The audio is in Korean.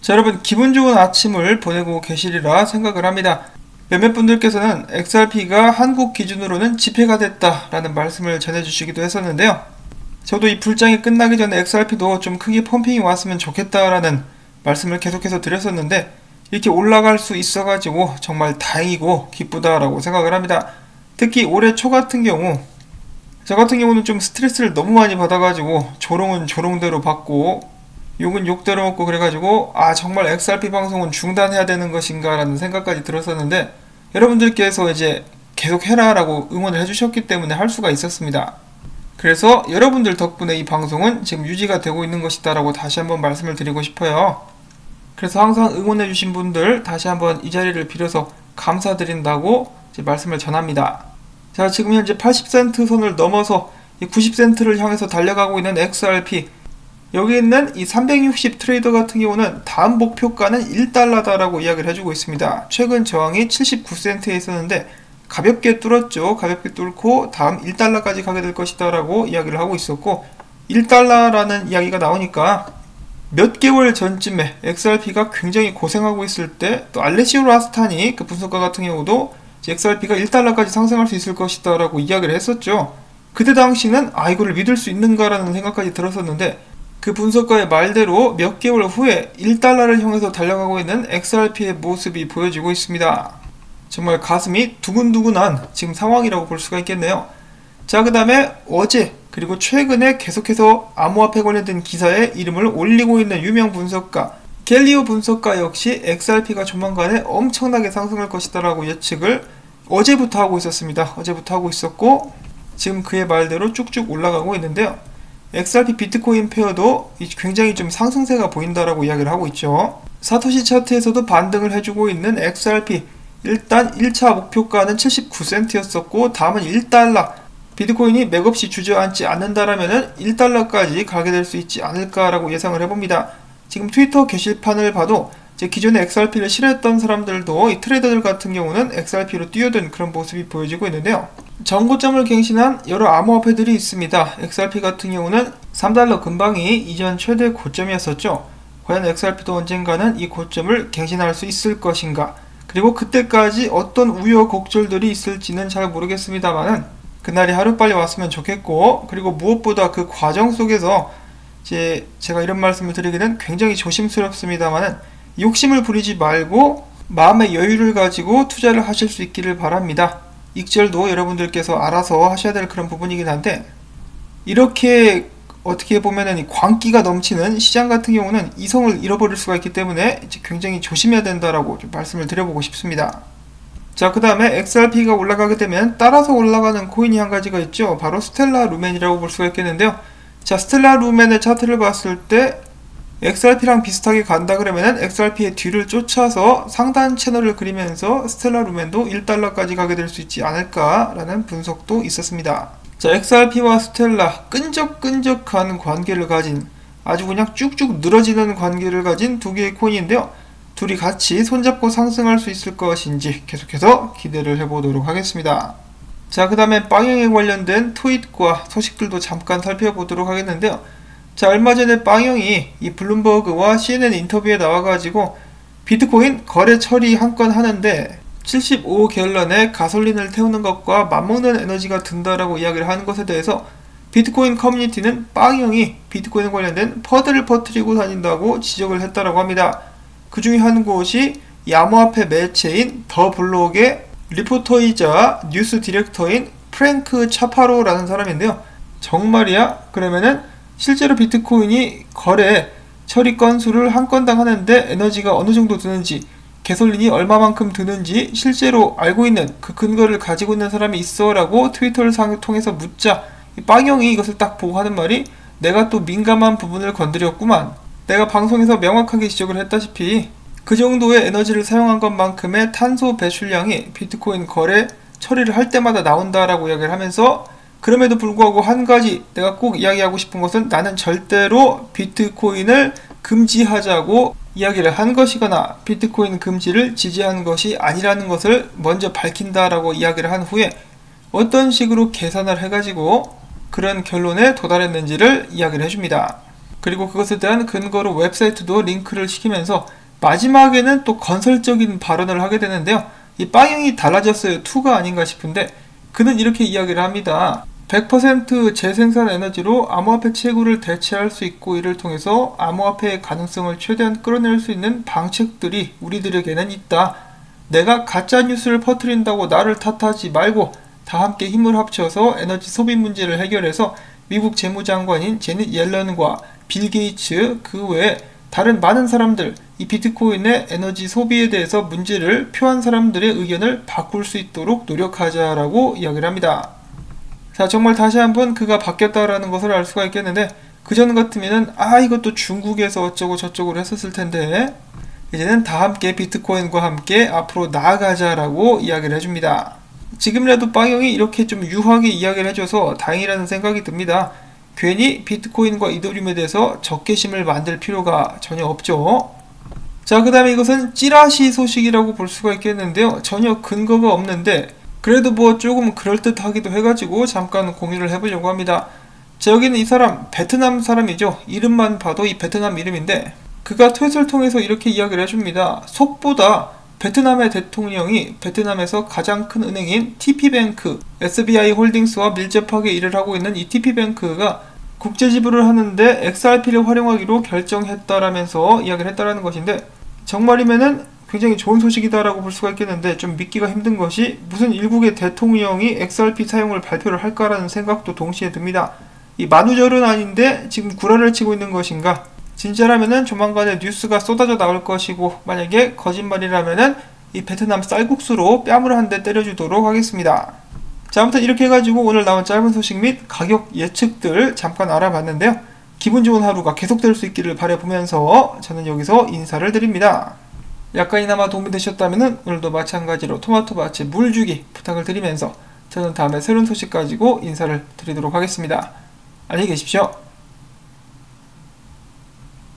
자, 여러분 기분 좋은 아침을 보내고 계시리라 생각을 합니다. 몇몇 분들께서는 XRP가 한국 기준으로는 지폐가 됐다라는 말씀을 전해주시기도 했었는데요. 저도 이 불장이 끝나기 전에 XRP도 좀 크게 펌핑이 왔으면 좋겠다라는 말씀을 계속해서 드렸었는데 이렇게 올라갈 수 있어가지고 정말 다행이고 기쁘다라고 생각을 합니다. 특히 올해 초 같은 경우 저 같은 경우는 좀 스트레스를 너무 많이 받아가지고 조롱은 조롱대로 받고 욕은 욕대로 먹고 그래가지고 정말 XRP 방송은 중단해야 되는 것인가 라는 생각까지 들었었는데 여러분들께서 이제 계속 해라 라고 응원을 해주셨기 때문에 할 수가 있었습니다. 그래서 여러분들 덕분에 이 방송은 지금 유지가 되고 있는 것이다 라고 다시 한번 말씀을 드리고 싶어요. 그래서 항상 응원해주신 분들 다시 한번 이 자리를 빌어서 감사드린다고 이제 말씀을 전합니다. 자, 지금 현재 80센트 선을 넘어서 90센트를 향해서 달려가고 있는 XRP, 여기 있는 이 360 트레이더 같은 경우는 다음 목표가는 1달러다라고 이야기를 해주고 있습니다. 최근 저항이 79센트에 있었는데 가볍게 뚫었죠. 가볍게 뚫고 다음 1달러까지 가게 될 것이다 라고 이야기를 하고 있었고, 1달러라는 이야기가 나오니까 몇 개월 전쯤에 XRP가 굉장히 고생하고 있을 때 또 알레시오 라스타니 그 분석가 같은 경우도 XRP가 1달러까지 상승할 수 있을 것이다 라고 이야기를 했었죠. 그때 당시는 이거를 믿을 수 있는가 라는 생각까지 들었었는데 그 분석가의 말대로 몇 개월 후에 1달러를 향해서 달려가고 있는 XRP의 모습이 보여지고 있습니다. 정말 가슴이 두근두근한 지금 상황이라고 볼 수가 있겠네요. 자, 그 다음에 어제 그리고 최근에 계속해서 암호화폐 관련된 기사에 이름을 올리고 있는 유명 분석가 갤리오 분석가 역시 XRP가 조만간에 엄청나게 상승할 것이다 라고 예측을 어제부터 하고 있었습니다. 어제부터 하고 있었고 지금 그의 말대로 쭉쭉 올라가고 있는데요. XRP 비트코인 페어도 굉장히 좀 상승세가 보인다라고 이야기를 하고 있죠. 사토시 차트에서도 반등을 해주고 있는 XRP, 일단 1차 목표가는 79센트였었고 다음은 1달러, 비트코인이 맥없이 주저앉지 않는다라면 1달러까지 가게 될 수 있지 않을까라고 예상을 해봅니다. 지금 트위터 게시판을 봐도 기존에 XRP를 싫어했던 사람들도 이 트레이더들 같은 경우는 XRP로 뛰어든 그런 모습이 보여지고 있는데요. 전고점을 갱신한 여러 암호화폐들이 있습니다. XRP 같은 경우는 3달러 근방이 이전 최대 고점이었었죠. 과연 XRP도 언젠가는 이 고점을 갱신할 수 있을 것인가, 그리고 그때까지 어떤 우여곡절들이 있을지는 잘 모르겠습니다만은 그날이 하루빨리 왔으면 좋겠고, 그리고 무엇보다 그 과정 속에서 제가 이런 말씀을 드리기는 굉장히 조심스럽습니다만은 욕심을 부리지 말고 마음의 여유를 가지고 투자를 하실 수 있기를 바랍니다. 익절도 여러분들께서 알아서 하셔야 될 그런 부분이긴 한데, 이렇게 어떻게 보면은 광기가 넘치는 시장 같은 경우는 이성을 잃어버릴 수가 있기 때문에 굉장히 조심해야 된다라고 좀 말씀을 드려보고 싶습니다. 자, 그 다음에 XRP가 올라가게 되면 따라서 올라가는 코인이 한 가지가 있죠. 바로 스텔라 루멘이라고 볼 수가 있겠는데요. 자, 스텔라 루멘의 차트를 봤을 때 XRP랑 비슷하게 간다 그러면은 XRP의 뒤를 쫓아서 상단 채널을 그리면서 스텔라 루멘도 1달러까지 가게 될 수 있지 않을까라는 분석도 있었습니다. 자, XRP와 스텔라 끈적끈적한 관계를 가진, 아주 그냥 쭉쭉 늘어지는 관계를 가진 두 개의 코인인데요. 둘이 같이 손잡고 상승할 수 있을 것인지 계속해서 기대를 해보도록 하겠습니다. 자, 그 다음에 빵형에 관련된 트윗과 소식들도 잠깐 살펴보도록 하겠는데요. 자, 얼마 전에 빵형이 이 블룸버그와 CNN 인터뷰에 나와가지고 비트코인 거래 처리 한 건 하는데 75갤런의 가솔린을 태우는 것과 맞먹는 에너지가 든다라고 이야기를 하는 것에 대해서 비트코인 커뮤니티는 빵형이 비트코인 관련된 퍼드를 퍼뜨리고 다닌다고 지적을 했다라고 합니다. 그 중에 한 곳이 암호화폐 매체인 더 블록의 리포터이자 뉴스 디렉터인 프랭크 차파로라는 사람인데요. 정말이야? 그러면은 실제로 비트코인이 거래 처리 건수를 한 건당 하는데 에너지가 어느 정도 드는지, 개솔린이 얼마만큼 드는지 실제로 알고 있는 그 근거를 가지고 있는 사람이 있어 라고 트위터를 통해서 묻자 빵형이 이것을 딱 보고 하는 말이, 내가 또 민감한 부분을 건드렸구만. 내가 방송에서 명확하게 지적을 했다시피 그 정도의 에너지를 사용한 것만큼의 탄소 배출량이 비트코인 거래 처리를 할 때마다 나온다라고 이야기를 하면서, 그럼에도 불구하고 한 가지 내가 꼭 이야기하고 싶은 것은 나는 절대로 비트코인을 금지하자고 이야기를 한 것이거나 비트코인 금지를 지지하는 것이 아니라는 것을 먼저 밝힌다라고 이야기를 한 후에 어떤 식으로 계산을 해가지고 그런 결론에 도달했는지를 이야기를 해줍니다. 그리고 그것에 대한 근거로 웹사이트도 링크를 시키면서 마지막에는 또 건설적인 발언을 하게 되는데요. 이 빵형이 달라졌어요 2가 아닌가 싶은데 그는 이렇게 이야기를 합니다. 100% 재생산 에너지로 암호화폐 채굴을 대체할 수 있고 이를 통해서 암호화폐의 가능성을 최대한 끌어낼 수 있는 방책들이 우리들에게는 있다. 내가 가짜뉴스를 퍼뜨린다고 나를 탓하지 말고 다 함께 힘을 합쳐서 에너지 소비 문제를 해결해서 미국 재무장관인 제닛 옐런과 빌 게이츠 그 외에 다른 많은 사람들 이 비트코인의 에너지 소비에 대해서 문제를 표한 사람들의 의견을 바꿀 수 있도록 노력하자라고 이야기를 합니다. 자, 정말 다시 한번 그가 바뀌었다라는 것을 알 수가 있겠는데 그전 같으면은 이것도 중국에서 어쩌고 저쩌고 했었을 텐데 이제는 다 함께 비트코인과 함께 앞으로 나아가자라고 이야기를 해줍니다. 지금이라도 빵형이 이렇게 좀 유하게 이야기를 해줘서 다행이라는 생각이 듭니다. 괜히 비트코인과 이더리움에 대해서 적개심을 만들 필요가 전혀 없죠. 자, 그 다음에 이것은 찌라시 소식이라고 볼 수가 있겠는데요. 전혀 근거가 없는데 그래도 뭐 조금 그럴듯하기도 해가지고 잠깐 공유를 해보려고 합니다. 자, 여기는 이 사람 베트남 사람이죠. 이름만 봐도 이 베트남 이름인데 그가 트윗을 통해서 이렇게 이야기를 해줍니다. 속보다 베트남의 대통령이 베트남에서 가장 큰 은행인 TP뱅크, SBI 홀딩스와 밀접하게 일을 하고 있는 이 TP뱅크가 국제 지불을 하는데 XRP를 활용하기로 결정했다라면서 이야기를 했다라는 것인데 정말이면은 굉장히 좋은 소식이다라고 볼 수가 있겠는데 좀 믿기가 힘든 것이 무슨 일국의 대통령이 XRP 사용을 발표를 할까라는 생각도 동시에 듭니다. 이 만우절은 아닌데 지금 구라를 치고 있는 것인가? 진짜라면은 조만간에 뉴스가 쏟아져 나올 것이고 만약에 거짓말이라면은 이 베트남 쌀국수로 뺨을 한 대 때려주도록 하겠습니다. 자, 아무튼 이렇게 해가지고 오늘 나온 짧은 소식 및 가격 예측들 잠깐 알아봤는데요. 기분 좋은 하루가 계속될 수 있기를 바라보면서 저는 여기서 인사를 드립니다. 약간이나마 도움이 되셨다면 오늘도 마찬가지로 토마토밭에 물 주기 부탁을 드리면서 저는 다음에 새로운 소식 가지고 인사를 드리도록 하겠습니다. 안녕히 계십시오.